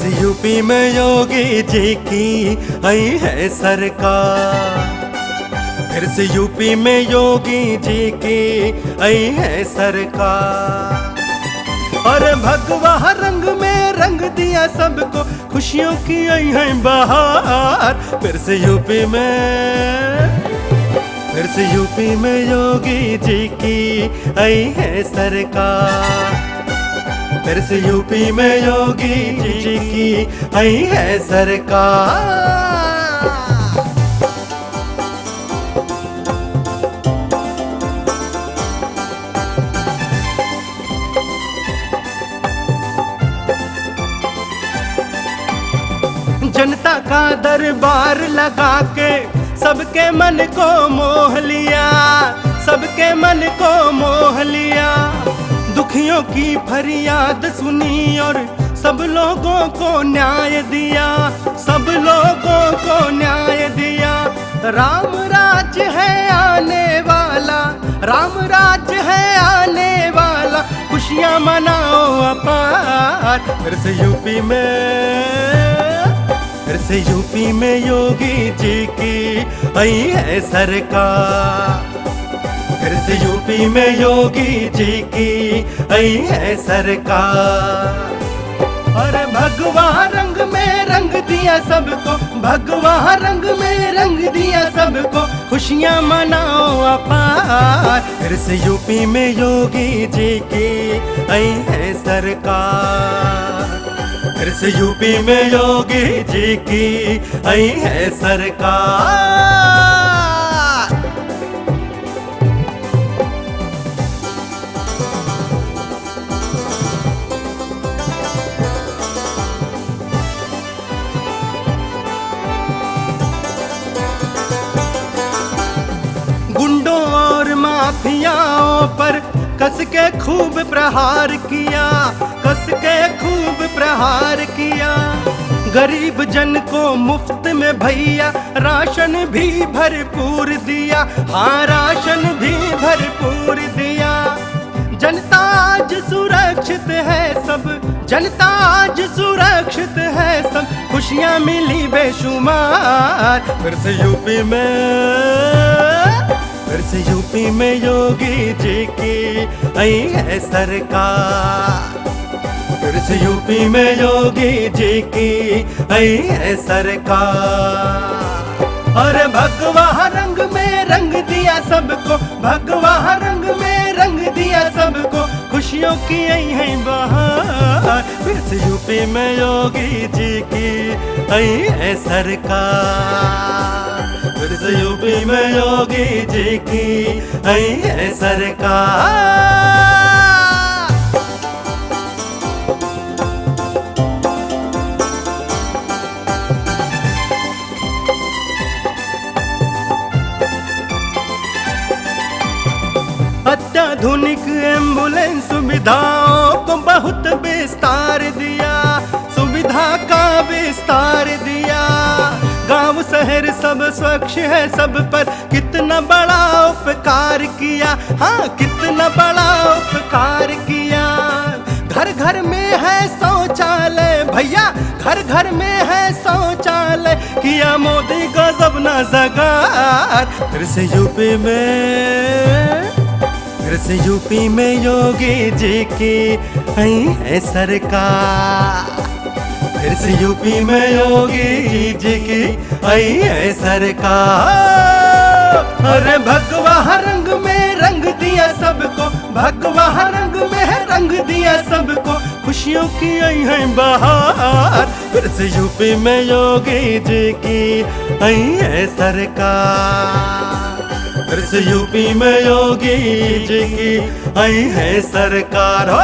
से यूपी में योगी जी की आई है सरकार। फिर से यूपी में योगी जी की आई है सरकार। और भगवा रंग में रंग दिया सबको, खुशियों की आई है बहार। फिर से यूपी में योगी जी की आई है सरकार। फिर से यूपी में योगी जी की आई है सरकार। जनता का दरबार लगा के सबके मन को मोह लिया, सबके मन को मोह लिया। दुखियों की फरियाद सुनी और सब लोगों को न्याय दिया, सब लोगों को न्याय दिया। राम राज्य है आने वाला, राम राज्य है आने वाला, खुशियाँ मनाओ अपार। फिर से यूपी में योगी जी की आई है सरकार। फिर से यूपी में योगी जी की आई है सरकार। और भगवा रंग में रंग दिया सबको, भगवा रंग में रंग दिया सबको, खुशियाँ मनाओ अपार। फिर से यूपी में योगी जी की आई है सरकार। फिर से यूपी में योगी जी की आई है सरकार। गुंडों और माफियाओं पर कस के खूब प्रहार किया, कस के खूब प्रहार किया। गरीब जन को मुफ्त में भैया राशन भी भरपूर दिया, हाँ राशन भी भरपूर दिया। जनता आज सुरक्षित है सब, जनता आज सुरक्षित है सब, खुशियाँ मिली बेशुमार। फिर से यूपी में योगी जी की आई है सरकार। फिर से यूपी में योगी जी की आई है सरकार। और भगवा रंग में रंग दिया सबको, भगवा रंग में रंग दिया सबको, खुशियों की आई है बहार। फिर से यूपी में योगी जी की आई है सरकार। फिर से यूपी में योगी जी की आई है सरकार। अत्याधुनिक एम्बुलेंस सुविधाओं को बहुत विस्तार दिया, सुविधा का विस्तार दिया। गांव शहर सब स्वच्छ है, सब पर कितना बड़ा उपकार किया, हाँ कितना बड़ा उपकार किया। घर घर में है शौचालय भैया, घर घर में है शौचालय, किया मोदी गजब ना जगार। फिर से यूपी में योगी जी की आई है सरकार। फिर से यूपी में योगी जी की आई है सरकार। अरे भगवा रंग में रंग दिया सबको, भगवा रंग में रंग दिया सबको, खुशियों की आई है बहार। फिर से यूपी में योगी जी की आई है सरकार। फिर से यूपी में योगी जी की आई है सरकार। हो